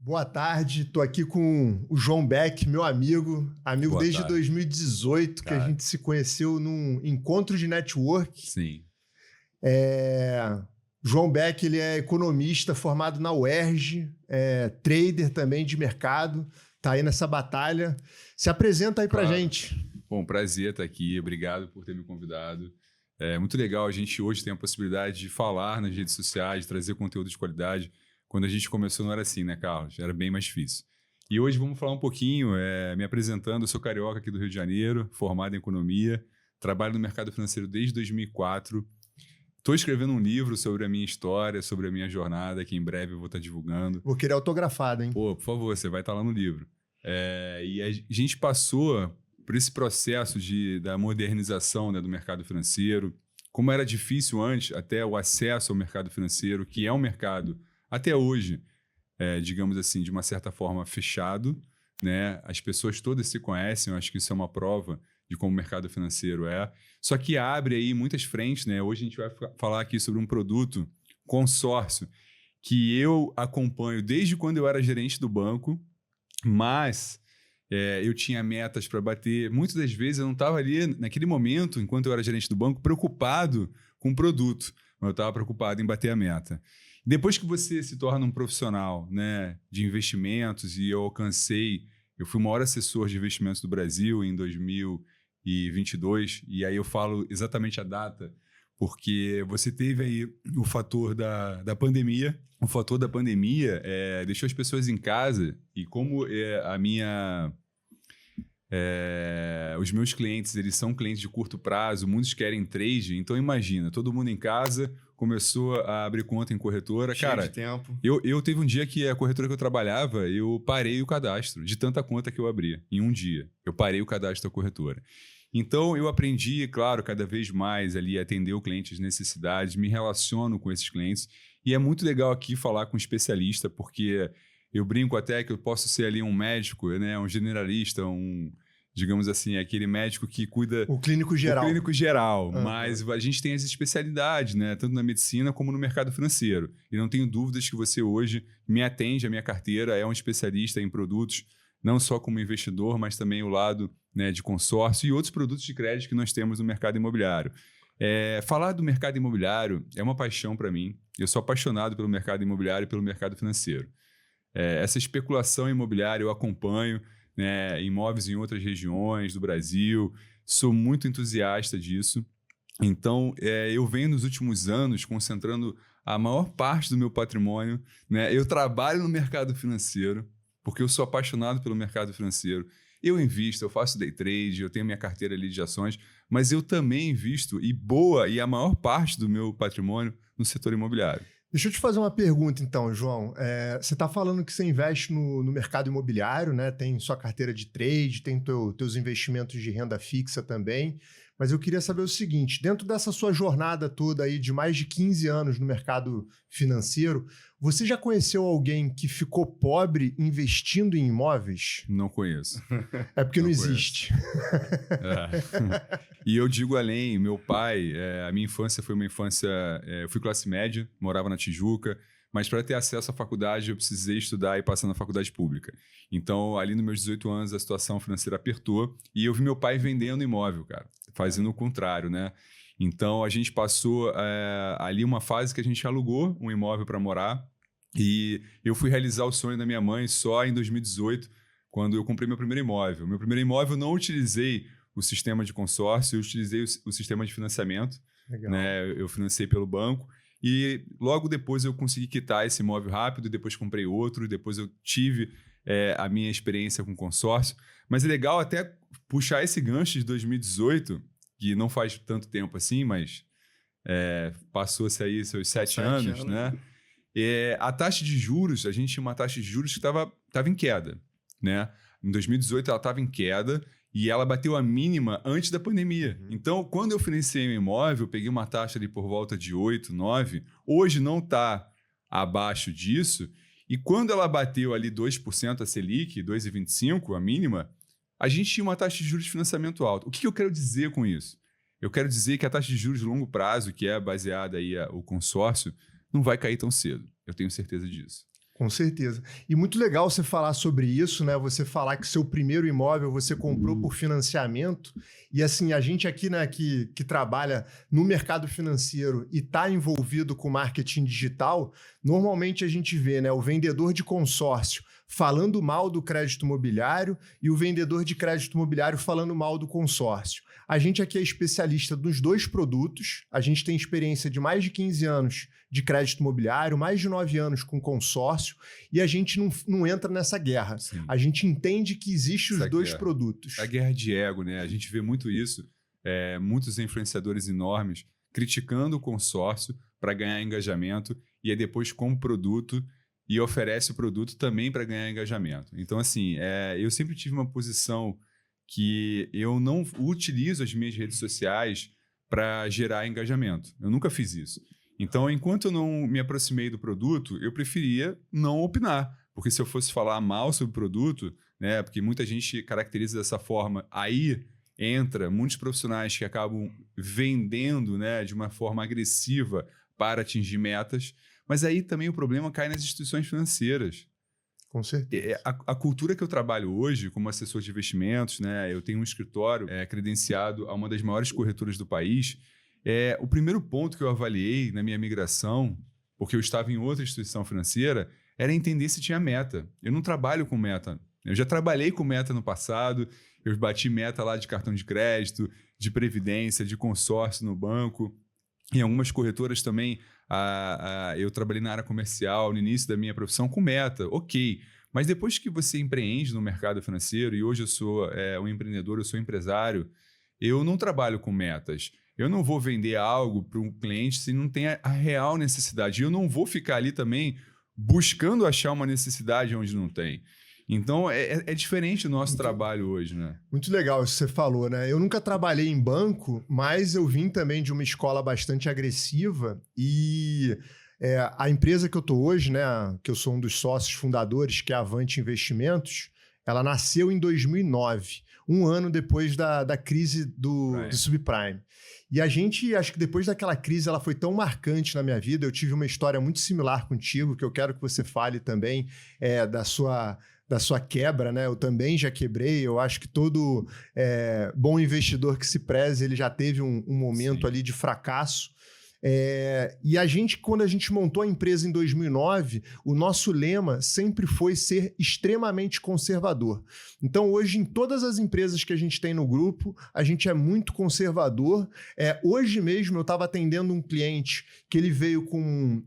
Boa tarde, tô aqui com o João Beck, meu amigo Boa desde tarde. 2018, que a Cara. gente se conheceu num encontro de network. Sim. João Beck, ele é economista formado na UERJ, trader também de mercado, tá aí nessa batalha. Se apresenta aí pra Claro. gente. Bom, prazer estar aqui, obrigado por ter me convidado. É muito legal, a gente hoje tem a possibilidade de falar nas redes sociais, de trazer conteúdo de qualidade. Quando a gente começou não era assim, né, Carlos? Era bem mais difícil. E hoje vamos falar um pouquinho, me apresentando, eu sou carioca aqui do Rio de Janeiro, formado em economia, trabalho no mercado financeiro desde 2004. Estou escrevendo um livro sobre a minha história, sobre a minha jornada, que em breve eu vou estar divulgando. Vou querer autografado, hein? Pô, por favor, você vai estar lá no livro. E a gente passou por esse processo da modernização, né, do mercado financeiro. Como era difícil antes, até o acesso ao mercado financeiro, que é um mercado, até hoje, digamos assim, de uma certa forma fechado, né? As pessoas todas se conhecem, eu acho que isso é uma prova de como o mercado financeiro é. Só que abre aí muitas frentes, né? Hoje a gente vai falar aqui sobre um produto consórcio que eu acompanho desde quando eu era gerente do banco, mas eu tinha metas para bater. Muitas das vezes eu não estava ali, naquele momento, enquanto eu era gerente do banco, preocupado com o produto, mas eu estava preocupado em bater a meta. Depois que você se torna um profissional, né, de investimentos, e eu fui o maior assessor de investimentos do Brasil em 2022, e aí eu falo exatamente a data, porque você teve aí o fator da pandemia. O fator da pandemia deixou as pessoas em casa, e como os meus clientes, eles são clientes de curto prazo, muitos querem trade, então imagina, todo mundo em casa começou a abrir conta em corretora. Cheio Cara, de tempo. eu teve um dia que a corretora que eu trabalhava, eu parei o cadastro de tanta conta que eu abria. Em um dia, eu parei o cadastro da corretora. Então, eu aprendi, claro, cada vez mais ali a atender o cliente, as necessidades, me relaciono com esses clientes. E é muito legal aqui falar com um especialista, porque eu brinco até que eu posso ser ali um médico, né, um generalista, digamos assim, aquele médico que cuida... O clínico geral. O clínico geral, Uhum. mas a gente tem as especialidades, né, tanto na medicina como no mercado financeiro. E não tenho dúvidas que você hoje me atende, a minha carteira é um especialista em produtos, não só como investidor, mas também o lado, né, de consórcio e outros produtos de crédito que nós temos no mercado imobiliário. Falar do mercado imobiliário é uma paixão para mim. Eu sou apaixonado pelo mercado imobiliário e pelo mercado financeiro. Essa especulação imobiliária eu acompanho, né, imóveis em outras regiões do Brasil. Sou muito entusiasta disso. Então, eu venho nos últimos anos concentrando a maior parte do meu patrimônio, né? Eu trabalho no mercado financeiro, porque eu sou apaixonado pelo mercado financeiro. Eu invisto, eu faço day trade, eu tenho minha carteira ali de ações, mas eu também invisto, e a maior parte do meu patrimônio no setor imobiliário. Deixa eu te fazer uma pergunta, então, João. Você está falando que você investe no mercado imobiliário, né? Tem sua carteira de trade, tem teus investimentos de renda fixa também. Mas eu queria saber o seguinte, dentro dessa sua jornada toda aí de mais de 15 anos no mercado financeiro, você já conheceu alguém que ficou pobre investindo em imóveis? Não conheço. É porque não existe. E eu digo além, meu pai, a minha infância foi uma infância... eu fui classe média, morava na Tijuca, mas para ter acesso à faculdade eu precisei estudar e passar na faculdade pública. Então, ali nos meus 18 anos, a situação financeira apertou e eu vi meu pai vendendo imóvel, cara, fazendo o contrário, né? Então, a gente passou ali uma fase que a gente alugou um imóvel para morar e eu fui realizar o sonho da minha mãe só em 2018, quando eu comprei meu primeiro imóvel. Meu primeiro imóvel eu não utilizei o sistema de consórcio, eu utilizei o sistema de financiamento. Legal. Né? Eu financei pelo banco e logo depois eu consegui quitar esse imóvel rápido, depois comprei outro, depois eu tive a minha experiência com consórcio. Mas é legal até puxar esse gancho de 2018, que não faz tanto tempo assim, mas passou-se aí seus 7 anos, né? A taxa de juros, a gente tinha uma taxa de juros que estava em queda, né? Em 2018 ela estava em queda e ela bateu a mínima antes da pandemia. Então, quando eu financiei um imóvel, eu peguei uma taxa ali por volta de 8, 9. Hoje não está abaixo disso. E quando ela bateu ali 2% a Selic, 2,25% a mínima, a gente tinha uma taxa de juros de financiamento alta. O que eu quero dizer com isso? Eu quero dizer que a taxa de juros de longo prazo, que é baseada aí o consórcio, não vai cair tão cedo. Eu tenho certeza disso. Com certeza. E muito legal você falar sobre isso, né? Você falar que seu primeiro imóvel você comprou por financiamento. E assim, a gente aqui, né, que trabalha no mercado financeiro e está envolvido com marketing digital, normalmente a gente vê, né, o vendedor de consórcio falando mal do crédito imobiliário e o vendedor de crédito imobiliário falando mal do consórcio. A gente aqui é especialista dos dois produtos, a gente tem experiência de mais de 15 anos de crédito imobiliário, mais de 9 anos com consórcio, e a gente não entra nessa guerra. Sim. A gente entende que existem os dois guerra. produtos. A guerra de ego, né? A gente vê muito isso, muitos influenciadores enormes criticando o consórcio para ganhar engajamento e aí depois compra o produto e oferece o produto também para ganhar engajamento. Então, assim, eu sempre tive uma posição que eu não utilizo as minhas redes sociais para gerar engajamento. Eu nunca fiz isso. Então, enquanto eu não me aproximei do produto, eu preferia não opinar. Porque se eu fosse falar mal sobre o produto, né, porque muita gente caracteriza dessa forma, aí entra muitos profissionais que acabam vendendo, né, de uma forma agressiva para atingir metas. Mas aí também o problema cai nas instituições financeiras. Com certeza. A cultura que eu trabalho hoje como assessor de investimentos, né, eu tenho um escritório credenciado a uma das maiores corretoras do país. O primeiro ponto que eu avaliei na minha migração, porque eu estava em outra instituição financeira, era entender se tinha meta. Eu não trabalho com meta. Eu já trabalhei com meta no passado, eu bati meta lá de cartão de crédito, de previdência, de consórcio no banco. Em algumas corretoras também, eu trabalhei na área comercial no início da minha profissão com meta, ok. Mas depois que você empreende no mercado financeiro, e hoje eu sou um empreendedor, eu sou empresário, eu não trabalho com metas. Eu não vou vender algo para um cliente se não tem a real necessidade. E eu não vou ficar ali também buscando achar uma necessidade onde não tem. Então, é diferente o nosso trabalho hoje, né? Muito legal isso que você falou, né? Eu nunca trabalhei em banco, mas eu vim também de uma escola bastante agressiva e a empresa que eu tô hoje, né, que eu sou um dos sócios fundadores, que é a Avante Investimentos, ela nasceu em 2009, um ano depois da crise do subprime. E a gente, acho que depois daquela crise, ela foi tão marcante na minha vida, eu tive uma história muito similar contigo, que eu quero que você fale também da sua quebra, né? Eu também já quebrei, eu acho que todo bom investidor que se preze, ele já teve um momento ali de fracasso. E quando a gente montou a empresa em 2009, o nosso lema sempre foi ser extremamente conservador. Então, hoje, em todas as empresas que a gente tem no grupo, a gente é muito conservador. Hoje mesmo, eu estava atendendo um cliente que ele veio com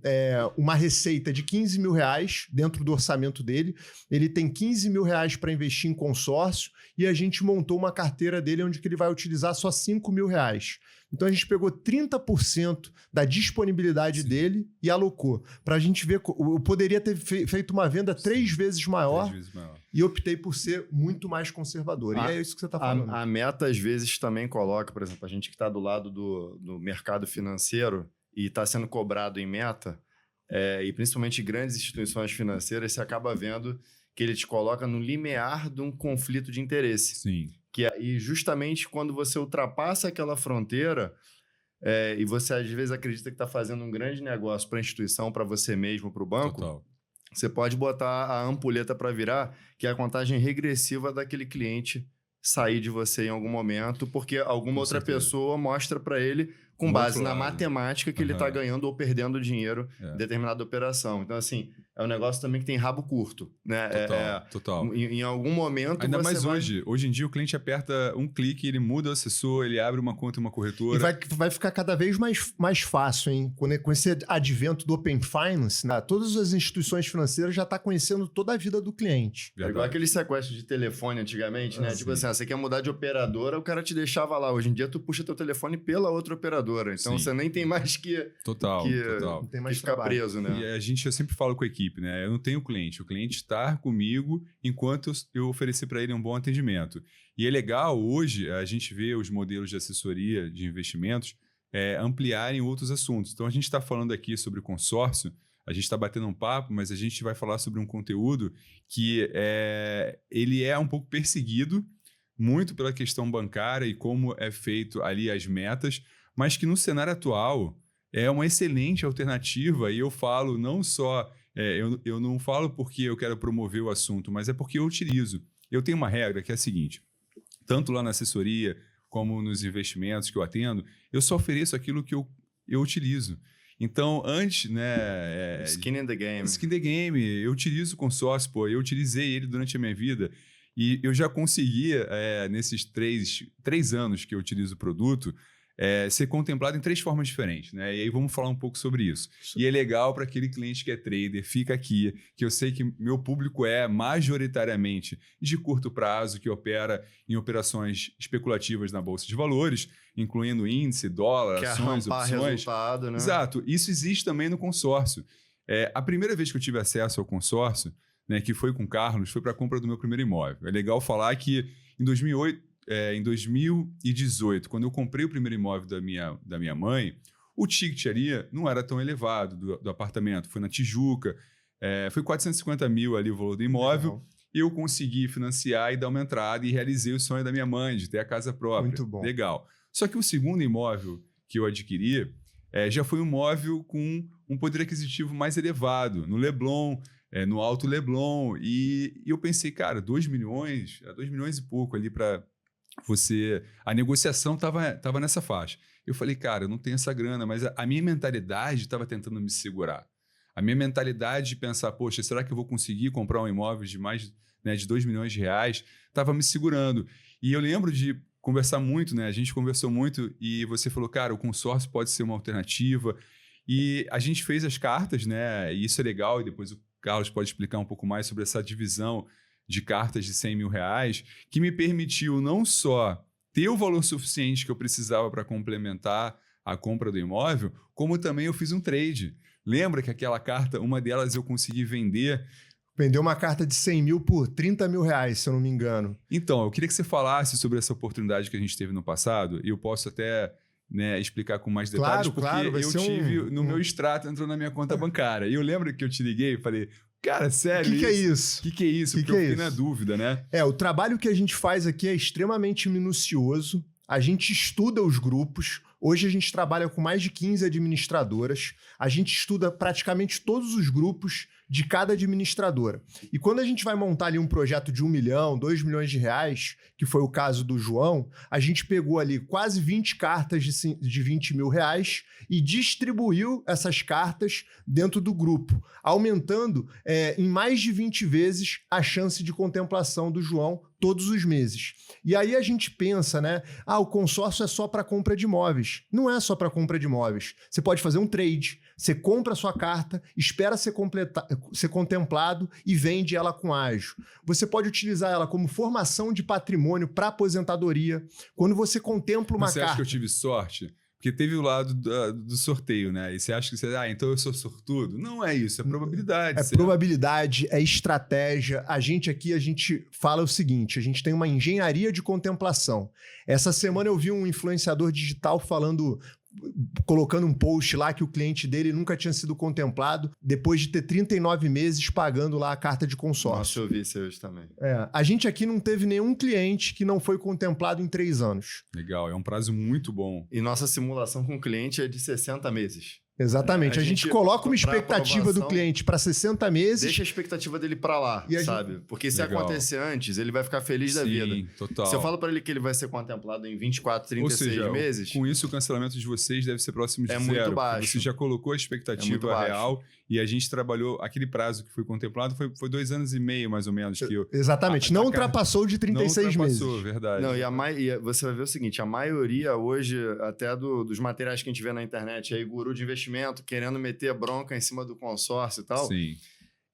uma receita de 15 mil reais dentro do orçamento dele. Ele tem 15 mil reais para investir em consórcio e a gente montou uma carteira dele onde que ele vai utilizar só 5 mil reais. Então, a gente pegou 30% da disponibilidade dele e alocou. Para a gente ver, eu poderia ter feito uma venda 3 vezes maior e optei por ser muito mais conservador. E é isso que você está falando. A meta, às vezes, também coloca, por exemplo, a gente que está do lado do mercado financeiro e está sendo cobrado em meta, e principalmente grandes instituições financeiras, você acaba vendo que ele te coloca no limiar de um conflito de interesse. Sim. E justamente quando você ultrapassa aquela fronteira e você às vezes acredita que está fazendo um grande negócio para a instituição, para você mesmo, para o banco, Total. Você pode botar a ampulheta para virar, que é a contagem regressiva daquele cliente sair de você em algum momento, porque alguma outra pessoa mostra para ele, com base na matemática, que ele está ganhando ou perdendo dinheiro em determinada operação. Então, assim, é um negócio também que tem rabo curto, né? Total. Em algum momento ainda mais hoje. Hoje em dia, o cliente aperta um clique, ele muda o assessor, ele abre uma conta em uma corretora. E vai ficar cada vez mais fácil, hein? Com esse advento do Open Finance, né? Todas as instituições financeiras já estão conhecendo toda a vida do cliente. É igual aquele sequestro de telefone antigamente, né? Tipo assim, você quer mudar de operadora, o cara te deixava lá. Hoje em dia, tu puxa teu telefone pela outra operadora. Então, você nem tem mais que Não tem mais ficar preso, né? E eu sempre falo com a equipe, né? Eu não tenho cliente. O cliente está comigo enquanto eu oferecer para ele um bom atendimento. E é legal, hoje, a gente vê os modelos de assessoria de investimentos ampliarem outros assuntos. Então, a gente está falando aqui sobre consórcio, a gente está batendo um papo, mas a gente vai falar sobre um conteúdo que ele é um pouco perseguido, muito pela questão bancária e como é feito ali as metas, mas que no cenário atual é uma excelente alternativa, e eu falo não só eu não falo porque eu quero promover o assunto, mas é porque eu utilizo. Eu tenho uma regra que é a seguinte, tanto lá na assessoria como nos investimentos que eu atendo, eu só ofereço aquilo que eu utilizo. Então, antes, né... Skin in the game. Skin in the game. Eu utilizo o consórcio, eu utilizei ele durante a minha vida e eu já conseguia, nesses 3 anos que eu utilizo o produto, ser contemplado em 3 formas diferentes, né? E aí vamos falar um pouco sobre isso. E é legal para aquele cliente que é trader, fica aqui, que eu sei que meu público é majoritariamente de curto prazo, que opera em operações especulativas na Bolsa de Valores, incluindo índice, dólar, ações, opções. Resultado, né? Exato. Isso existe também no consórcio. A primeira vez que eu tive acesso ao consórcio, né, que foi com o Carlos, foi para a compra do meu primeiro imóvel. É legal falar que em 2018, quando eu comprei o primeiro imóvel da minha mãe, o ticket ali não era tão elevado do apartamento. Foi na Tijuca, foi 450 mil ali o valor do imóvel. Legal. Eu consegui financiar e dar uma entrada e realizei o sonho da minha mãe de ter a casa própria. Muito bom. Legal. Só que o segundo imóvel que eu adquiri já foi um imóvel com um poder aquisitivo mais elevado, no Leblon, no Alto Leblon. E eu pensei, cara, 2 milhões e pouco ali para... A negociação estava nessa faixa. Eu falei, cara, eu não tenho essa grana, mas a minha mentalidade estava tentando me segurar. A minha mentalidade de pensar, poxa, será que eu vou conseguir comprar um imóvel de mais de 2 milhões de reais? Estava me segurando. E eu lembro de conversar muito, né? A gente conversou muito e você falou, cara, o consórcio pode ser uma alternativa. E a gente fez as cartas, né? E isso é legal, e depois o Carlos pode explicar um pouco mais sobre essa divisão de cartas de 100 mil reais, que me permitiu não só ter o valor suficiente que eu precisava para complementar a compra do imóvel, como também eu fiz um trade. Lembra que aquela carta, uma delas eu consegui vender... Vendeu uma carta de 100 mil por 30 mil reais, se eu não me engano. Então, eu queria que você falasse sobre essa oportunidade que a gente teve no passado, e eu posso até... explicar com mais detalhes, claro, porque eu tive no meu extrato, entrou na minha conta bancária. E eu lembro que eu te liguei e falei, cara, sério, O que é isso? O que é isso? Porque eu fiquei na dúvida, né? O trabalho que a gente faz aqui é extremamente minucioso. A gente estuda os grupos. Hoje a gente trabalha com mais de 15 administradoras. A gente estuda praticamente todos os grupos de cada administradora. E quando a gente vai montar ali um projeto de 1 milhão, 2 milhões de reais, que foi o caso do João, a gente pegou ali quase 20 cartas de 20 mil reais e distribuiu essas cartas dentro do grupo, aumentando em mais de 20 vezes a chance de contemplação do João todos os meses. E aí a gente pensa, né? O consórcio é só para compra de imóveis. Não é só para compra de imóveis. Você pode fazer um trade, você compra a sua carta, espera ser contemplado e vende ela com ágio. Você pode utilizar ela como formação de patrimônio para aposentadoria. Quando você contempla uma carta... Você acha que eu tive sorte? Porque teve o lado do sorteio, né? E você acha que então eu sou sortudo? Não é isso, é probabilidade. É probabilidade, é estratégia. A gente fala o seguinte, a gente tem uma engenharia de contemplação. Essa semana eu vi um influenciador digital colocando um post lá que o cliente dele nunca tinha sido contemplado depois de ter 39 meses pagando lá a carta de consórcio. Nossa, eu vi isso hoje também. A gente aqui não teve nenhum cliente que não foi contemplado em 3 anos. Legal, é um prazo muito bom. E nossa simulação com o cliente é de 60 meses. Exatamente. A gente coloca uma expectativa do cliente para 60 meses. Deixa a expectativa dele para lá, sabe? Porque se acontecer antes, ele vai ficar feliz da vida. Sim, total. Se eu falo para ele que ele vai ser contemplado em 24, 36 meses... Com isso, o cancelamento de vocês deve ser próximo de zero. Muito baixo. Você já colocou a expectativa real e a gente trabalhou... Aquele prazo que foi contemplado foi 2 anos e meio, mais ou menos. Exatamente. Não ultrapassou de 36 meses. Não ultrapassou, verdade. Não, e você vai ver o seguinte, a maioria hoje, até dos materiais que a gente vê na internet, aí guru de investimento, querendo meter bronca em cima do consórcio e tal. Sim.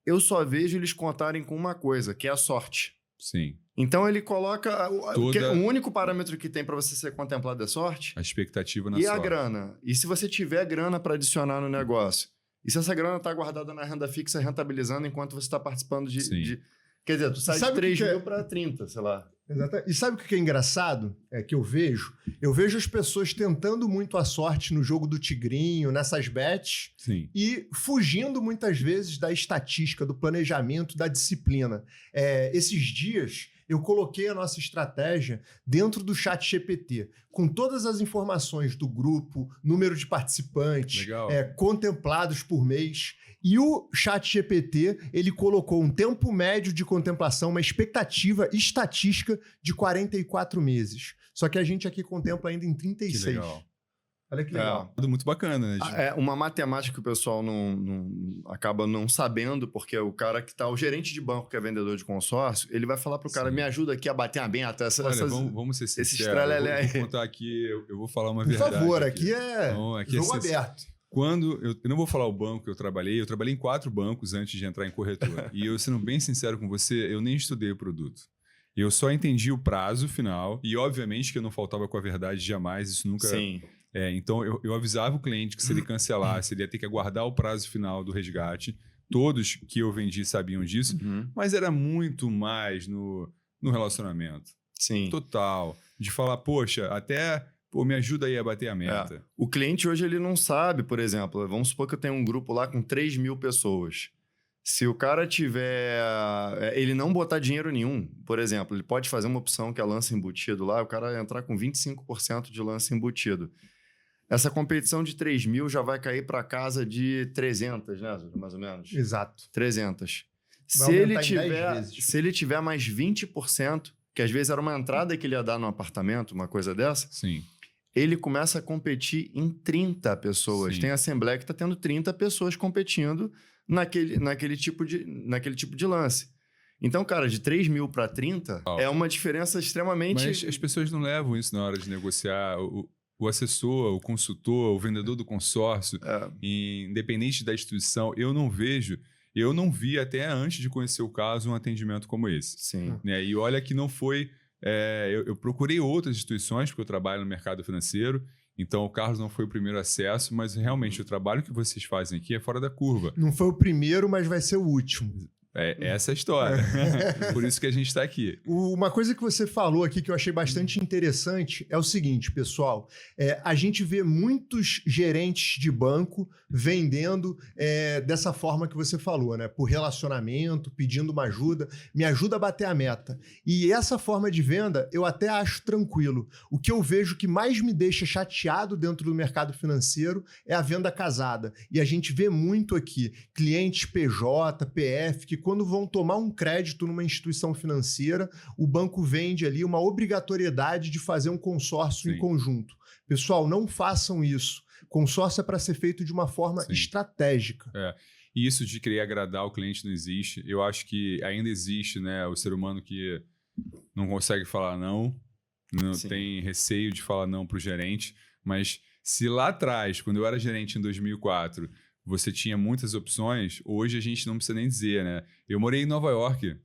Eu só vejo eles contarem com uma coisa, que é a sorte. Sim. Então ele coloca... O único parâmetro que tem para você ser contemplado é sorte. A expectativa na sorte. E a grana. E se você tiver grana para adicionar no negócio? E se essa grana está guardada na renda fixa, rentabilizando enquanto você está participando de... Quer dizer, tu sai de 3 mil para 30, sei lá. Exatamente. E sabe o que é engraçado? É que eu vejo as pessoas tentando muito a sorte no jogo do tigrinho, nessas bets, Sim. e fugindo muitas vezes da estatística, do planejamento, da disciplina. Esses dias eu coloquei a nossa estratégia dentro do ChatGPT, com todas as informações do grupo, número de participantes, Legal. contemplados por mês. E o ChatGPT, ele colocou um tempo médio de contemplação, uma expectativa estatística de 44 meses. Só que a gente aqui contempla ainda em 36. Que legal. Olha que legal. Tudo muito bacana, né? É uma matemática que o pessoal acaba não sabendo, porque o cara que tá, o gerente de banco que é vendedor de consórcio, ele vai falar pro cara, me ajuda aqui a bater a meta. Olha, vamos ser sinceros. Esse estrelelé aí. Vou contar aqui, eu vou falar uma Por verdade. favor, aqui é jogo assim, aberto. Quando eu não vou falar o banco que eu trabalhei em 4 bancos antes de entrar em corretora. E eu, sendo bem sincero com você, eu nem estudei o produto. Eu só entendi o prazo final e, obviamente, que eu não faltava com a verdade jamais, isso nunca... Sim. Então, eu avisava o cliente que se ele cancelasse, ele ia ter que aguardar o prazo final do resgate. Todos que eu vendi sabiam disso, mas era muito mais no relacionamento. Sim. Total. De falar, poxa, me ajuda aí a bater a meta. O cliente hoje ele não sabe, por exemplo, vamos supor que eu tenho um grupo lá com 3.000 pessoas. Se o cara ele não botar dinheiro nenhum, por exemplo, ele pode fazer uma opção que é lance embutido lá, o cara entrar com 25% de lance embutido. Essa competição de 3.000 já vai cair para casa de 300, né, mais ou menos? Exato. 300. Se ele tiver mais 20%, que às vezes era uma entrada que ele ia dar no apartamento, uma coisa dessa, Sim. ele começa a competir em 30 pessoas. Sim. Tem assembleia que está tendo 30 pessoas competindo naquele tipo de lance. Então, cara, de 3.000 para 30 é uma diferença extremamente... Mas as pessoas não levam isso na hora de negociar. O assessor, o consultor, o vendedor do consórcio, independente da instituição, eu não vi até antes de conhecer o caso um atendimento como esse. Sim. Né? E olha que não foi... eu procurei outras instituições, porque eu trabalho no mercado financeiro, então o Carlos não foi o primeiro acesso, mas realmente o trabalho que vocês fazem aqui é fora da curva. Não foi o primeiro, mas vai ser o último. Essa é a história. Por isso que a gente está aqui. Uma coisa que você falou aqui que eu achei bastante interessante é o seguinte, pessoal. A gente vê muitos gerentes de banco vendendo dessa forma que você falou, né? Por relacionamento, pedindo uma ajuda. Me ajuda a bater a meta. E essa forma de venda eu até acho tranquilo. O que eu vejo que mais me deixa chateado dentro do mercado financeiro é a venda casada. E a gente vê muito aqui clientes PJ, PF, que quando vão tomar um crédito numa instituição financeira, o banco vende ali uma obrigatoriedade de fazer um consórcio em conjunto. Pessoal, não façam isso. Consórcio é para ser feito de uma forma estratégica. E isso de querer agradar o cliente não existe. Eu acho que ainda existe, né, o ser humano que não consegue falar não tem receio de falar não para o gerente, mas se lá atrás, quando eu era gerente em 2004... você tinha muitas opções, hoje a gente não precisa nem dizer, né? Eu morei em Nova York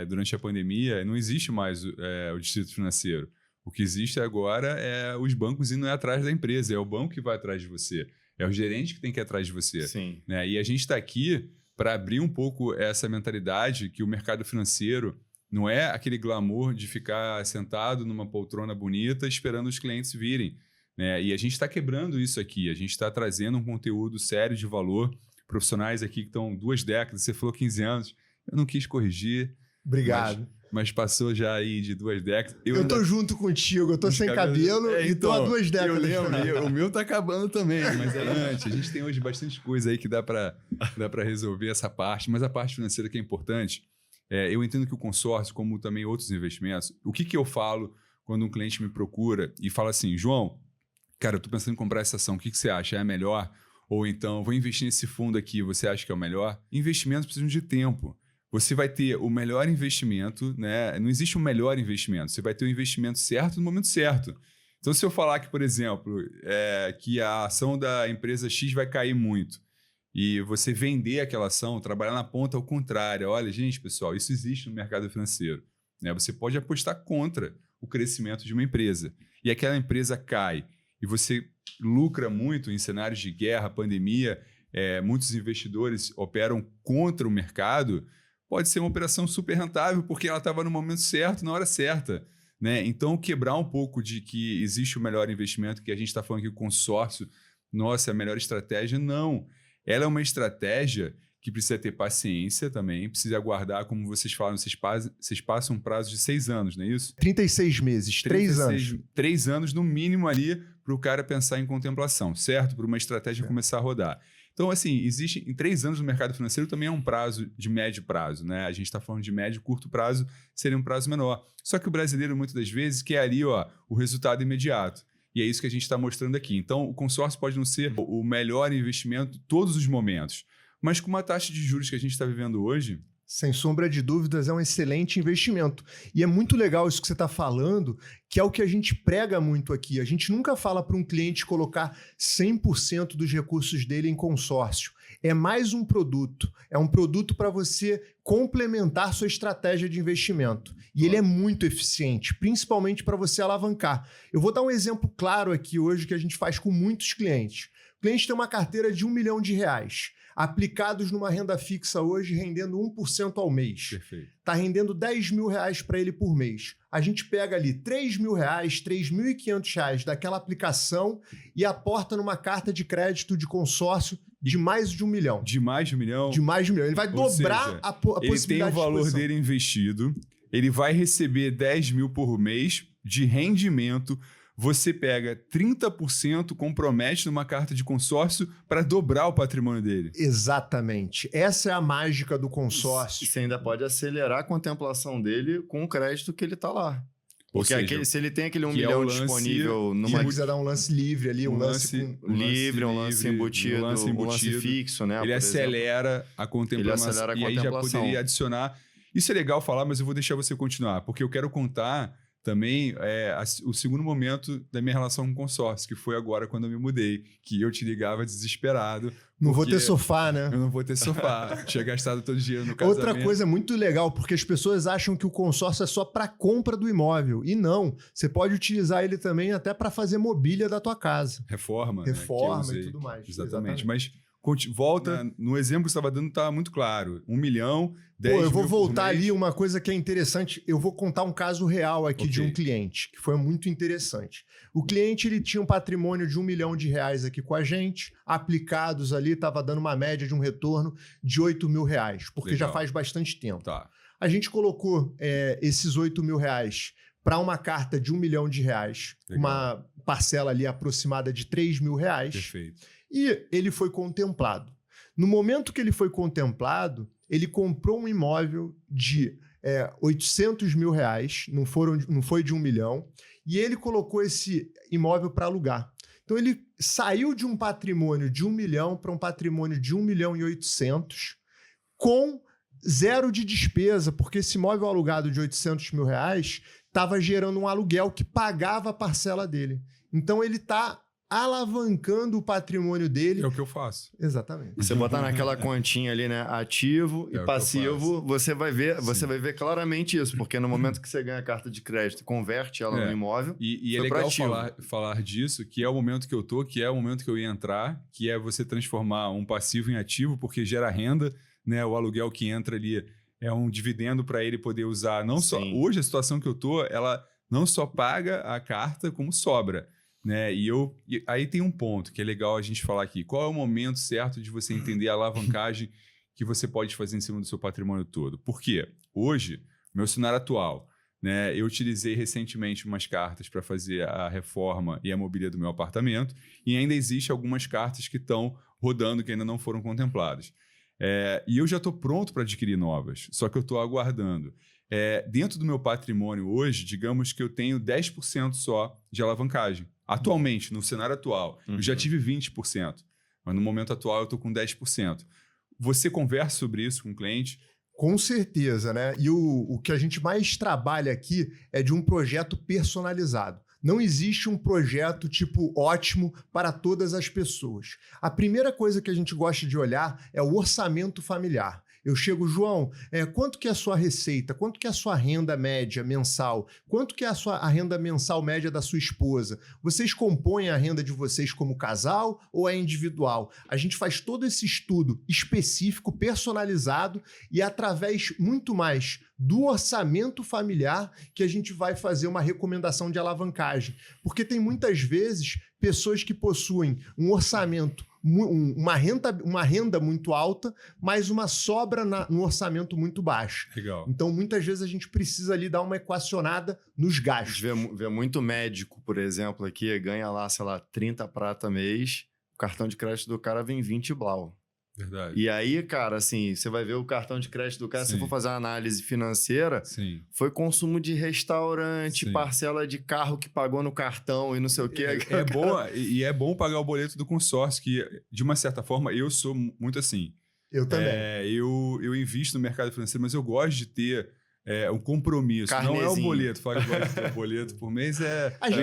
durante a pandemia, não existe mais o distrito financeiro. O que existe agora é os bancos indo atrás da empresa, é o banco que vai atrás de você, é o gerente que tem que ir atrás de você. Sim. Né? E a gente está aqui para abrir um pouco essa mentalidade que o mercado financeiro não é aquele glamour de ficar sentado numa poltrona bonita esperando os clientes virem. Né? E a gente está quebrando isso aqui, a gente está trazendo um conteúdo sério de valor, profissionais aqui que estão 2 décadas, você falou 15 anos, eu não quis corrigir. Obrigado. Mas passou já aí de 2 décadas. Eu tô junto contigo, eu tô sem cabelo e tô há 2 décadas. Eu lembro, o meu tá acabando também, mas antes. A gente tem hoje bastante coisa aí que dá para resolver essa parte, mas a parte financeira que é importante, eu entendo que o consórcio, como também outros investimentos, o que eu falo quando um cliente me procura e fala assim, João, cara, eu tô pensando em comprar essa ação, o que você acha? É a melhor? Ou então, vou investir nesse fundo aqui, você acha que é o melhor? Investimentos precisam de tempo. Você vai ter o melhor investimento, né? Não existe um melhor investimento. Você vai ter o investimento certo no momento certo. Então, se eu falar que, por exemplo, que a ação da empresa X vai cair muito e você vender aquela ação, trabalhar na ponta ao contrário. Olha, gente, pessoal, isso existe no mercado financeiro. Né? Você pode apostar contra o crescimento de uma empresa. E aquela empresa cai e você lucra muito em cenários de guerra, pandemia, muitos investidores operam contra o mercado. pode ser uma operação super rentável porque ela estava no momento certo, na hora certa. Né? Então, quebrar um pouco de que existe o melhor investimento, que a gente está falando aqui, o consórcio, nossa, é a melhor estratégia, não. Ela é uma estratégia que precisa ter paciência também, precisa aguardar, como vocês falam, vocês passam um prazo de 6 anos, não é isso? 36 meses, 3 anos. 3 anos no mínimo ali para o cara pensar em contemplação, certo? Para uma estratégia começar a rodar. Então, assim, existe em 3 anos no mercado financeiro também é um prazo de médio prazo, né? A gente está falando de médio e curto prazo, seria um prazo menor. Só que o brasileiro, muitas das vezes, quer ali o resultado imediato. E é isso que a gente está mostrando aqui. Então, o consórcio pode não ser o melhor investimento em todos os momentos, mas com uma taxa de juros que a gente está vivendo hoje... Sem sombra de dúvidas, é um excelente investimento. E é muito legal isso que você está falando, que é o que a gente prega muito aqui. A gente nunca fala para um cliente colocar 100% dos recursos dele em consórcio. É mais um produto. É um produto para você complementar sua estratégia de investimento. E ele é muito eficiente, principalmente para você alavancar. Eu vou dar um exemplo claro aqui hoje que a gente faz com muitos clientes. O cliente tem uma carteira de R$1 milhão, aplicados numa renda fixa hoje, rendendo 1% ao mês. Perfeito. Está rendendo R$10 mil para ele por mês. A gente pega ali R$3 mil, R$3.500 daquela aplicação e aporta numa carta de crédito de consórcio de mais de R$1 milhão. De mais de R$1 milhão? De mais de R$1 milhão. Ele vai dobrar a possibilidade ele tem o valor dele investido, ele vai receber 10 mil por mês de rendimento. Você pega 30%, compromete numa carta de consórcio para dobrar o patrimônio dele. Exatamente. Essa é a mágica do consórcio. E você ainda pode acelerar a contemplação dele com o crédito que ele está lá. Porque seja, se ele tem aquele 1 milhão disponível numa... Se quiser dar um lance livre ali, um lance livre, um lance embutido, um lance fixo, né? Ele acelera a contemplação. E aí já poderia adicionar... Isso é legal falar, mas eu vou deixar você continuar, porque eu quero contar... Também o segundo momento da minha relação com o consórcio, que foi agora quando eu me mudei, que eu te ligava desesperado. Não vou ter sofá, né? Eu não vou ter sofá. Tinha gastado todo o dinheiro no casamento. Outra coisa muito legal, porque as pessoas acham que o consórcio é só para compra do imóvel. E não. Você pode utilizar ele também até para fazer mobília da tua casa. Reforma. Reforma, né? E tudo mais. Exatamente. Mas volta, no exemplo que você estava dando, estava muito claro. 1 milhão, 10 mil. Eu vou voltar ali, uma coisa que é interessante. Eu vou contar um caso real aqui de um cliente, que foi muito interessante. O cliente ele tinha um patrimônio de R$1 milhão aqui com a gente, aplicados ali, estava dando uma média de um retorno de R$8 mil, porque já faz bastante tempo. Tá. A gente colocou esses R$8 mil para uma carta de R$1 milhão, uma parcela ali aproximada de R$3 mil. Perfeito. E ele foi contemplado. No momento que ele foi contemplado, ele comprou um imóvel de R$800 mil, não foi de R$1 milhão, e ele colocou esse imóvel para alugar. Então ele saiu de um patrimônio de R$1 milhão para um patrimônio de R$1.800.000 com 0 de despesa, porque esse imóvel alugado de R$800 mil estava gerando um aluguel que pagava a parcela dele. Então ele está alavancando o patrimônio dele. É o que eu faço. Exatamente. Você botar naquela continha ali, né? Ativo e passivo, você vai ver claramente isso, porque no momento que você ganha a carta de crédito, converte ela no imóvel. E é legal falar disso, que é o momento que eu tô, que é o momento que eu ia entrar, que é você transformar um passivo em ativo, porque gera renda, né? O aluguel que entra ali é um dividendo para ele poder usar. Não só hoje a situação que eu tô, ela não só paga a carta, como sobra. Né? E aí tem um ponto que é legal a gente falar aqui. Qual é o momento certo de você entender a alavancagem que você pode fazer em cima do seu patrimônio todo? Por quê? Hoje, meu cenário atual, né? Eu utilizei recentemente umas cartas para fazer a reforma e a mobília do meu apartamento e ainda existem algumas cartas que estão rodando que ainda não foram contempladas. E eu já estou pronto para adquirir novas, só que eu estou aguardando. Dentro do meu patrimônio hoje, digamos que eu tenho 10% só de alavancagem. Atualmente, no cenário atual, eu já tive 20%, mas no momento atual eu estou com 10%. Você conversa sobre isso com o cliente? Com certeza, né? E o que a gente mais trabalha aqui é de um projeto personalizado. Não existe um projeto tipo ótimo para todas as pessoas. A primeira coisa que a gente gosta de olhar é o orçamento familiar. Eu chego, João, quanto que é a sua receita? Quanto que é a sua renda média mensal? Quanto que é a renda mensal média da sua esposa? Vocês compõem a renda de vocês como casal ou é individual? A gente faz todo esse estudo específico, personalizado e através muito mais do orçamento familiar que a gente vai fazer uma recomendação de alavancagem. Porque tem muitas vezes pessoas que possuem um orçamento, uma renda muito alta, mas uma sobra no orçamento muito baixa. Legal. Então, muitas vezes a gente precisa ali dar uma equacionada nos gastos. A gente vê muito médico, por exemplo, aqui, ganha lá, sei lá, 30 prata mês, o cartão de crédito do cara vem 20 blau. Verdade. E aí, cara, assim, você vai ver o cartão de crédito do cara, se você for fazer uma análise financeira, foi consumo de restaurante, parcela de carro que pagou no cartão e não sei o quê. É bom pagar o boleto do consórcio, que, de uma certa forma, eu sou muito assim. Eu também. Eu invisto no mercado financeiro, mas eu gosto de ter um compromisso. Carnezinho. Não é o boleto. Fala que gosta de ter o boleto por mês.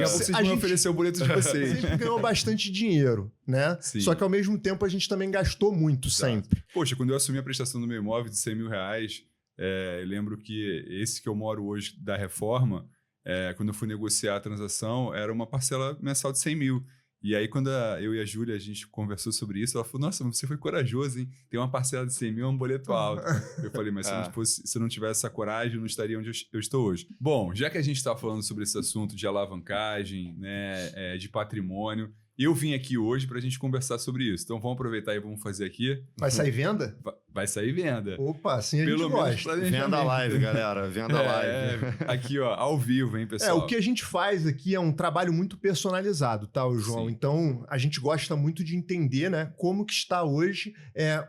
Vocês vão oferecer o boleto de vocês. A gente ganhou bastante dinheiro, né? Sim. Só que, ao mesmo tempo, a gente também gastou muito sempre. Poxa, quando eu assumi a prestação do meu imóvel de 100 mil reais, eu lembro que esse que eu moro hoje da reforma, quando eu fui negociar a transação, era uma parcela mensal de 100 mil. E aí, quando eu e a Júlia, a gente conversou sobre isso, ela falou, nossa, você foi corajoso, hein? Tem uma parcela de 100 mil, é um boleto alto. Eu falei, mas se eu não tivesse essa coragem, eu não estaria onde eu estou hoje. Bom, já que a gente está falando sobre esse assunto de alavancagem, né, de patrimônio, eu vim aqui hoje para a gente conversar sobre isso. Então, vamos aproveitar e vamos fazer aqui. Vai sair venda? Vai sair venda. Opa, assim a gente gosta. Venda live, galera. Venda live. Aqui, ó, ao vivo, hein, pessoal? O que a gente faz aqui é um trabalho muito personalizado, tá, João? Sim. Então, a gente gosta muito de entender, né, como que está hoje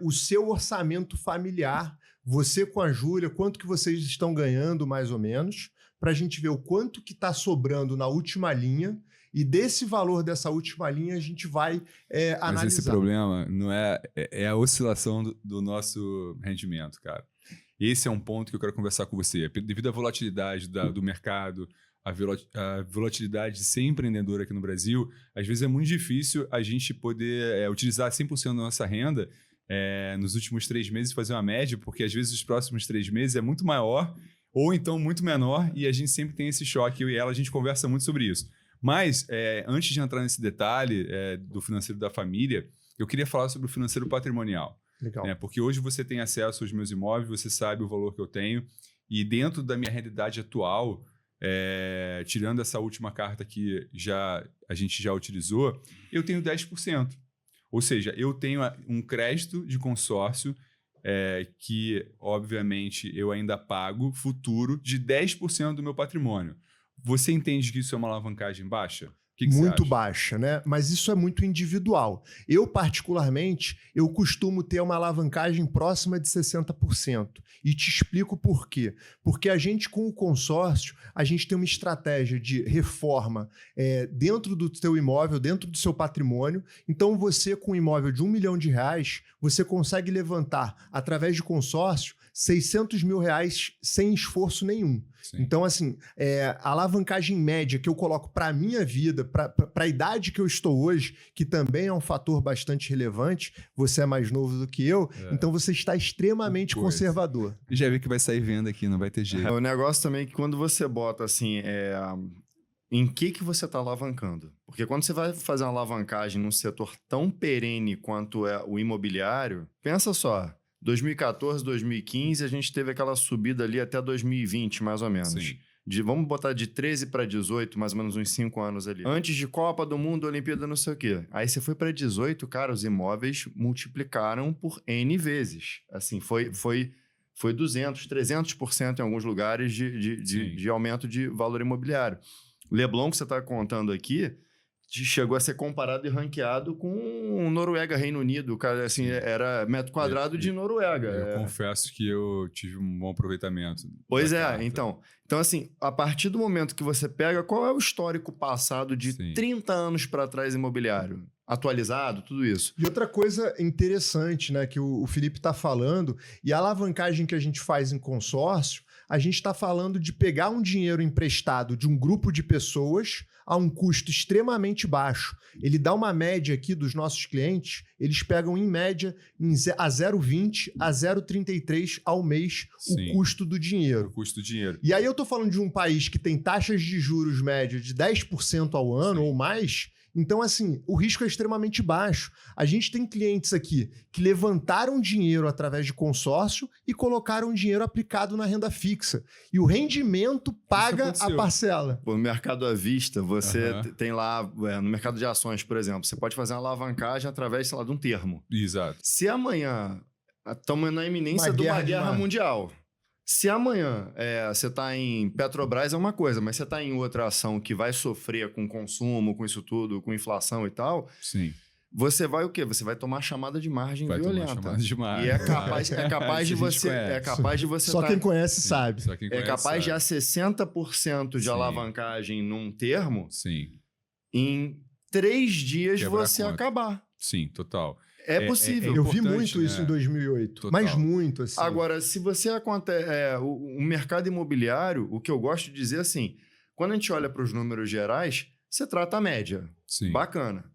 o seu orçamento familiar, você com a Júlia, quanto que vocês estão ganhando, mais ou menos, para a gente ver o quanto que está sobrando na última linha. E desse valor dessa última linha a gente vai analisar. Mas esse problema não é a oscilação do nosso rendimento, cara. Esse é um ponto que eu quero conversar com você. Devido à volatilidade do mercado, a volatilidade de ser empreendedor aqui no Brasil, às vezes é muito difícil a gente poder utilizar 100% da nossa renda nos últimos 3 meses e fazer uma média, porque às vezes os próximos 3 meses é muito maior ou então muito menor e a gente sempre tem esse choque. Eu e ela, a gente conversa muito sobre isso. Mas, antes de entrar nesse detalhe do financeiro da família, eu queria falar sobre o financeiro patrimonial. Legal. Porque hoje você tem acesso aos meus imóveis, você sabe o valor que eu tenho, e dentro da minha realidade atual, tirando essa última carta que a gente já utilizou, eu tenho 10%. Ou seja, eu tenho um crédito de consórcio que, obviamente, eu ainda pago futuro de 10% do meu patrimônio. Você entende que isso é uma alavancagem baixa? O que muito baixa, né? Mas isso é muito individual. Eu, particularmente, eu costumo ter uma alavancagem próxima de 60%. E te explico por quê. Porque a gente, com o consórcio, a gente tem uma estratégia de reforma dentro do seu imóvel, dentro do seu patrimônio. Então, você, com um imóvel de R$1 milhão, você consegue levantar, através de consórcio, R$600 mil sem esforço nenhum. Sim. Então, assim, a alavancagem média que eu coloco para a minha vida, para a idade que eu estou hoje, que também é um fator bastante relevante, você é mais novo do que eu, então você está extremamente conservador. Já vi que vai sair venda aqui, não vai ter jeito. O negócio também é que quando você bota, assim, em que você está alavancando? Porque quando você vai fazer uma alavancagem num setor tão perene quanto é o imobiliário, pensa só, 2014, 2015, a gente teve aquela subida ali até 2020, mais ou menos. Sim. Vamos botar de 13 para 18, mais ou menos uns 5 anos ali. Antes de Copa do Mundo, Olimpíada, não sei o quê. Aí você foi para 18, cara, os imóveis multiplicaram por N vezes. Assim, foi 200%, 300% em alguns lugares de aumento de valor imobiliário. Leblon, que você está contando aqui, chegou a ser comparado e ranqueado com Noruega, Reino Unido. Cara, assim, era metro quadrado de Noruega. Eu confesso que eu tive um bom aproveitamento. Pois então, assim, a partir do momento que você pega, qual é o histórico passado de 30 anos para trás imobiliário? Atualizado, tudo isso. E outra coisa interessante, né, que o Felipe está falando, e a alavancagem que a gente faz em consórcio, a gente está falando de pegar um dinheiro emprestado de um grupo de pessoas a um custo extremamente baixo. Ele dá uma média aqui dos nossos clientes, eles pegam em média a 0,20 a 0,33 ao mês o custo do dinheiro. O custo do dinheiro. E aí eu estou falando de um país que tem taxas de juros médias de 10% ao ano ou mais. Então, assim, o risco é extremamente baixo. A gente tem clientes aqui que levantaram dinheiro através de consórcio e colocaram dinheiro aplicado na renda fixa. E o rendimento paga a parcela. No mercado à vista, você tem lá, no mercado de ações, por exemplo, você pode fazer uma alavancagem através, sei lá, de um termo. Exato. Se amanhã estamos na iminência de uma guerra mundial... Se amanhã você está em Petrobras é uma coisa, mas você está em outra ação que vai sofrer com consumo, com isso tudo, com inflação e tal, você vai o quê? Você vai tomar chamada de margem violenta. Tomar chamada de margem. E é capaz de você... Só quem conhece sabe. Só quem conhece, capaz de a 60% de alavancagem num termo, em 3 dias você acabar. Sim, total. É possível. Eu vi muito isso em 2008. Total. Mas muito, assim. Agora, se você o mercado imobiliário, o que eu gosto de dizer assim, quando a gente olha para os números gerais, você trata a média. Bacana.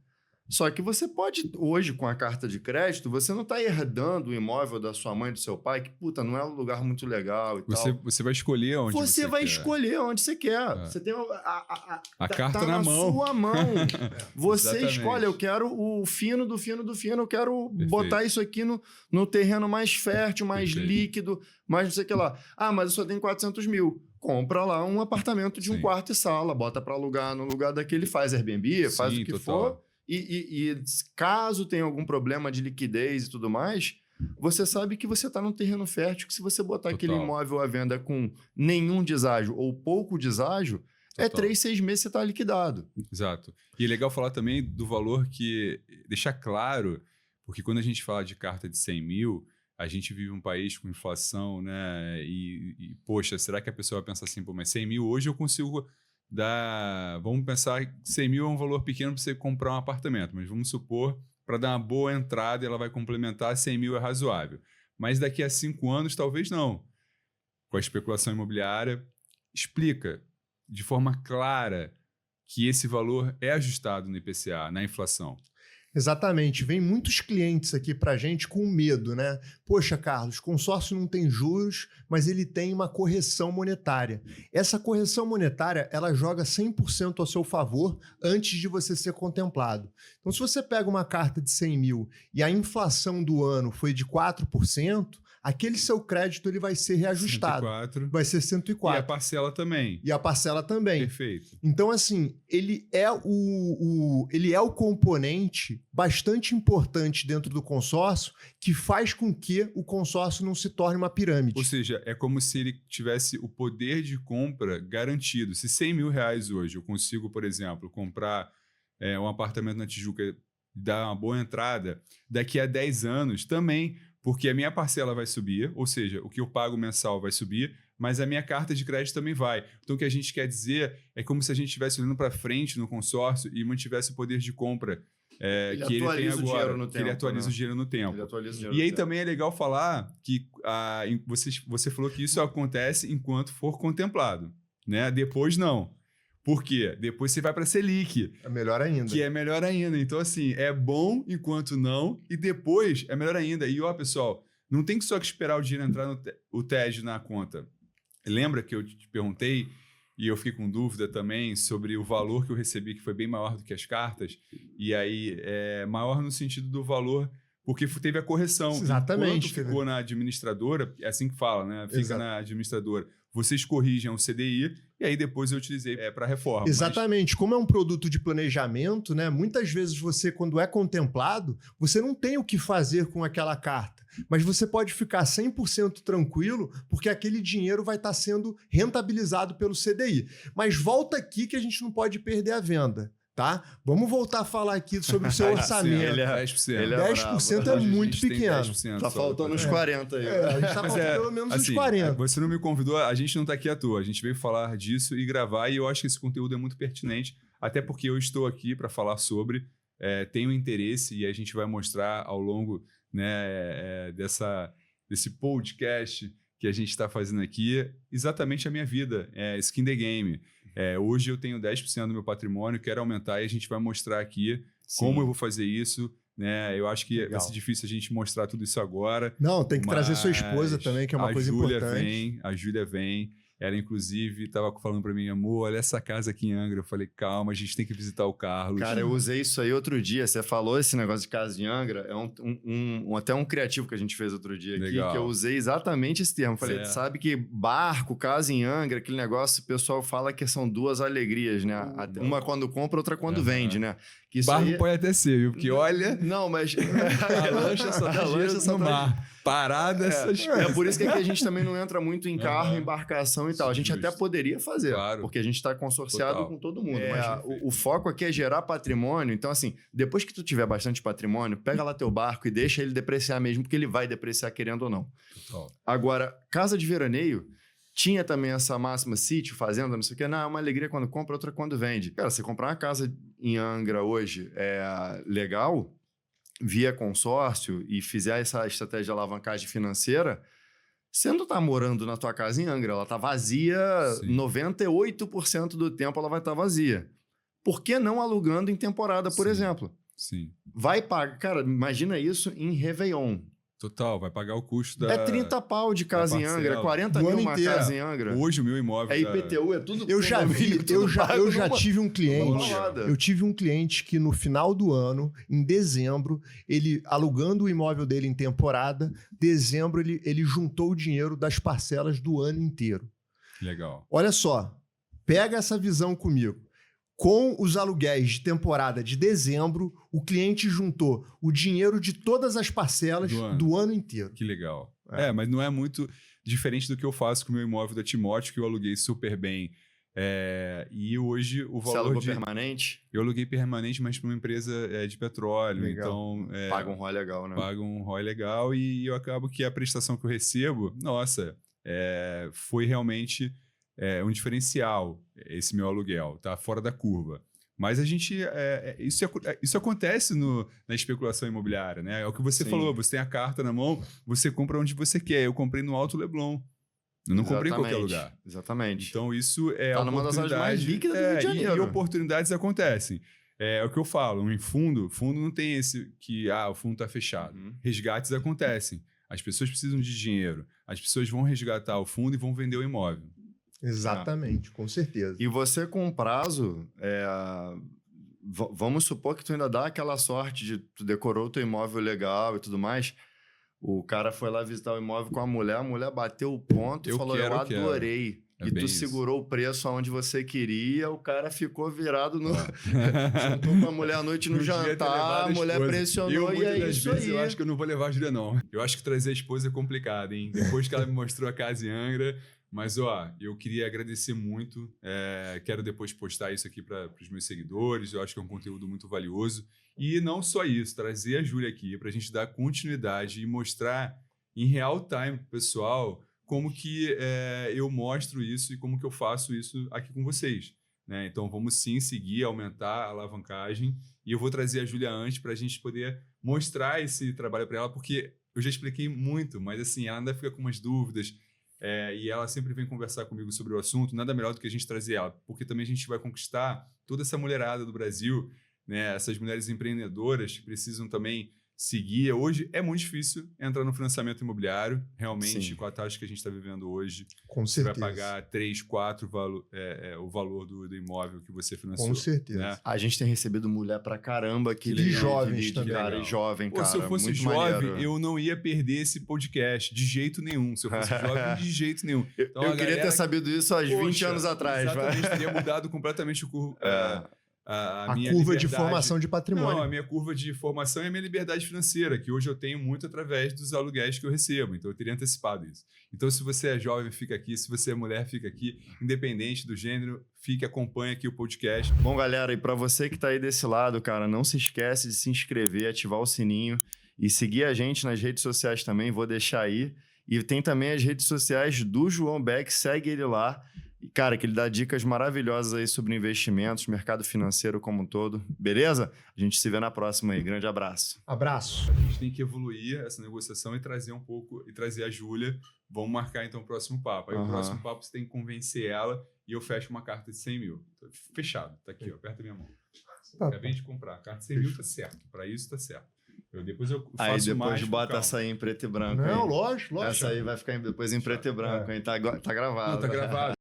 Só que você pode, hoje, com a carta de crédito, você não está herdando o imóvel da sua mãe, do seu pai, que, não é um lugar muito legal e tal. Você vai escolher onde você quer. Você vai escolher onde você quer. Você tem a carta na mão. Sua mão. Você escolhe, eu quero o fino do fino do fino, eu quero botar isso aqui no terreno mais fértil, mais líquido, mais não sei o que lá. Mas eu só tenho 400 mil. Compra lá um apartamento de um quarto e sala, bota para alugar no lugar daquele, faz Airbnb, faz o que for. E caso tenha algum problema de liquidez e tudo mais, você sabe que você está num terreno fértil, que se você botar aquele imóvel à venda com nenhum deságio ou pouco deságio, 3, 6 meses você está liquidado. Exato. E é legal falar também do valor que... Deixar claro, porque quando a gente fala de carta de 100 mil, a gente vive um país com inflação, né? E poxa, será que a pessoa vai pensar assim, mas 100 mil hoje eu consigo... Vamos pensar que 100 mil é um valor pequeno para você comprar um apartamento, mas vamos supor, para dar uma boa entrada, ela vai complementar, 100 mil é razoável. Mas daqui a 5 anos, talvez não. Com a especulação imobiliária, explica de forma clara que esse valor é ajustado no IPCA, na inflação. Exatamente. Vem muitos clientes aqui para a gente com medo, né? Poxa, Carlos, consórcio não tem juros, mas ele tem uma correção monetária. Essa correção monetária, ela joga 100% ao seu favor antes de você ser contemplado. Então, se você pega uma carta de 100 mil e a inflação do ano foi de 4%, aquele seu crédito ele vai ser reajustado. 104. Vai ser 104. E a parcela também. E a parcela também. Perfeito. Então, assim, ele é o componente bastante importante dentro do consórcio que faz com que o consórcio não se torne uma pirâmide. Ou seja, é como se ele tivesse o poder de compra garantido. Se 100 mil reais hoje eu consigo, por exemplo, comprar um apartamento na Tijuca, dar uma boa entrada, daqui a 10 anos também... Porque a minha parcela vai subir, ou seja, o que eu pago mensal vai subir, mas a minha carta de crédito também vai. Então, o que a gente quer dizer é como se a gente estivesse olhando para frente no consórcio e mantivesse o poder de compra que ele tem agora. Ele atualiza o dinheiro no tempo. E aí também é legal falar que você falou que isso acontece enquanto for contemplado, né? Depois não. Por quê? Depois você vai para a Selic. É melhor ainda. Que é melhor ainda. Então, assim, é bom enquanto não, e depois é melhor ainda. E, pessoal, não tem que só que esperar o dinheiro entrar o TED na conta. Lembra que eu te perguntei, e eu fiquei com dúvida também, sobre o valor que eu recebi, que foi bem maior do que as cartas. E aí, maior no sentido do valor, porque teve a correção. Exatamente. Enquanto ficou na administradora, é assim que fala, né? Fica na administradora. Vocês corrigem o CDI e aí depois eu utilizei para reforma. Exatamente. Como é um produto de planejamento, né? Muitas vezes você, quando é contemplado, você não tem o que fazer com aquela carta. Mas você pode ficar 100% tranquilo porque aquele dinheiro vai estar sendo rentabilizado pelo CDI. Mas volta aqui que a gente não pode perder a venda. Tá? Vamos voltar a falar aqui sobre o seu orçamento. Ele é 10%. 10% é muito pequeno. 10% tá faltando uns 40 aí. A gente tá faltando pelo menos uns 40. Você não me convidou, a gente não tá aqui à toa. A gente veio falar disso e gravar, e eu acho que esse conteúdo é muito pertinente, até porque eu estou aqui para falar sobre, tenho interesse, e a gente vai mostrar ao longo, né, desse podcast que a gente está fazendo aqui, exatamente a minha vida, é skin the game. Hoje eu tenho 10% do meu patrimônio, quero aumentar e a gente vai mostrar aqui como eu vou fazer isso. Né? Eu acho que vai ser difícil a gente mostrar tudo isso agora. Não, tem que trazer sua esposa também, que é uma coisa importante. A Júlia vem. Ela, inclusive, estava falando para mim, amor, olha essa casa aqui em Angra. Eu falei, calma, a gente tem que visitar o Carlos. Cara, eu usei isso aí outro dia. Você falou esse negócio de casa em Angra. É até um criativo que a gente fez outro dia aqui, que eu usei exatamente esse termo. Falei, sabe que barco, casa em Angra, aquele negócio, o pessoal fala que são duas alegrias, né? Uma quando compra, outra quando vende, né? Que isso barco aí... pode até ser, viu? Porque olha... Não, mas... a lancha só dá dinheiro no mar. Parada essas coisas. É por isso que aqui a gente também não entra muito em carro, embarcação e tal. A gente até poderia fazer, porque a gente está consorciado com todo mundo. Mas o foco aqui é gerar patrimônio. Então, assim, depois que tu tiver bastante patrimônio, pega lá teu barco e deixa ele depreciar mesmo, porque ele vai depreciar querendo ou não. Agora, casa de veraneio, tinha também essa máxima, sítio, fazenda, não sei o quê. Não, é uma alegria quando compra, outra quando vende. Cara, você comprar uma casa em Angra hoje é legal... via consórcio e fizer essa estratégia de alavancagem financeira, você não está morando na tua casa em Angra, ela está vazia, 98% do tempo ela vai estar vazia. Por que não alugando em temporada, por exemplo? Sim. Vai pagar, cara, imagina isso em Réveillon. Total, vai pagar o custo da... É 30 pau de casa em Angra, 40 mil uma casa em Angra. Hoje o meu imóvel... É IPTU, é tudo... Eu já tive um cliente... Eu tive um cliente que no final do ano, em dezembro, ele alugando o imóvel dele em temporada, dezembro ele juntou o dinheiro das parcelas do ano inteiro. Legal. Olha só, pega essa visão comigo. Com os aluguéis de temporada de dezembro, o cliente juntou o dinheiro de todas as parcelas do ano inteiro. Que legal. Mas não é muito diferente do que eu faço com o meu imóvel da Timóteo, que eu aluguei super bem. E hoje o valor... Você alugou permanente? Eu aluguei permanente, mas para uma empresa de petróleo. Legal. Então, paga um ROI legal, né? Paga um ROI legal e eu acabo que a prestação que eu recebo, nossa, foi realmente... um diferencial, esse meu aluguel, tá fora da curva. Mas a gente... isso acontece na especulação imobiliária, né? É o que você falou, você tem a carta na mão, você compra onde você quer. Eu comprei no Alto Leblon. Eu não comprei em qualquer lugar. Exatamente. Então isso é tá numa das áreas mais líquidas do Rio de Janeiro. E oportunidades acontecem. É o que eu falo, em fundo não tem esse que o fundo está fechado. Resgates acontecem. As pessoas precisam de dinheiro. As pessoas vão resgatar o fundo e vão vender o imóvel. Exatamente, com certeza. E você com prazo, vamos supor que tu ainda dá aquela sorte de tu decorou o teu imóvel legal e tudo mais, o cara foi lá visitar o imóvel com a mulher bateu o ponto e falou, eu adorei. E tu segurou o preço aonde você queria, o cara ficou virado no... Juntou com a mulher à noite no jantar, a mulher pressionou e é isso aí. Eu acho que eu não vou levar a Júlia, não. Eu acho que trazer a esposa é complicado, hein? Depois que ela me mostrou a casa em Angra... Mas, eu queria agradecer muito. Quero depois postar isso aqui para os meus seguidores. Eu acho que é um conteúdo muito valioso. E não só isso, trazer a Júlia aqui para a gente dar continuidade e mostrar em real time para o pessoal como que eu mostro isso e como que eu faço isso aqui com vocês. Né? Então, vamos sim seguir, aumentar a alavancagem. E eu vou trazer a Júlia antes para a gente poder mostrar esse trabalho para ela, porque eu já expliquei muito, mas assim, ela ainda fica com umas dúvidas. E ela sempre vem conversar comigo sobre o assunto, nada melhor do que a gente trazer ela, porque também a gente vai conquistar toda essa mulherada do Brasil, né? Essas mulheres empreendedoras que precisam também seguir. Hoje é muito difícil entrar no financiamento imobiliário, realmente, com a taxa que a gente está vivendo hoje. Com certeza. Você vai pagar 3, 4 o valor do imóvel que você financiou. Com certeza. Né? A gente tem recebido mulher pra caramba aqui. De jovens também. Cara, jovem, cara. Se eu fosse muito jovem, maneiro. eu não ia perder esse podcast de jeito nenhum. Se eu fosse jovem, de jeito nenhum. Então, eu queria ter sabido isso há 20 anos atrás. Exatamente, teria mudado completamente o curso. A minha curva liberdade. de formação de patrimônio. Não, a minha curva de formação é a minha liberdade financeira, que hoje eu tenho muito através dos aluguéis que eu recebo. Então, eu teria antecipado isso. Então, se você é jovem, fica aqui. Se você é mulher, fica aqui. Independente do gênero, acompanha aqui o podcast. Bom, galera, e para você que tá aí desse lado, cara, não se esquece de se inscrever, ativar o sininho e seguir a gente nas redes sociais também. Vou deixar aí. E tem também as redes sociais do João Beck. Segue ele lá. Cara, que ele dá dicas maravilhosas aí sobre investimentos, mercado financeiro como um todo. Beleza? A gente se vê na próxima aí. Grande abraço. Abraço. A gente tem que evoluir essa negociação e trazer um pouco, e trazer a Júlia. Vamos marcar então o próximo papo. Aí o próximo papo você tem que convencer ela e eu fecho uma carta de 100 mil. Fechado, tá aqui, ó, aperta minha mão. Acabei de comprar. A carta de 100 mil tá certo. Para isso tá certo. Depois eu faço aí depois mais, bota essa aí em preto e branco. Não, aí. lógico. Essa aí vai ficar depois em preto e branco, hein? Tá gravado. Não, tá gravado.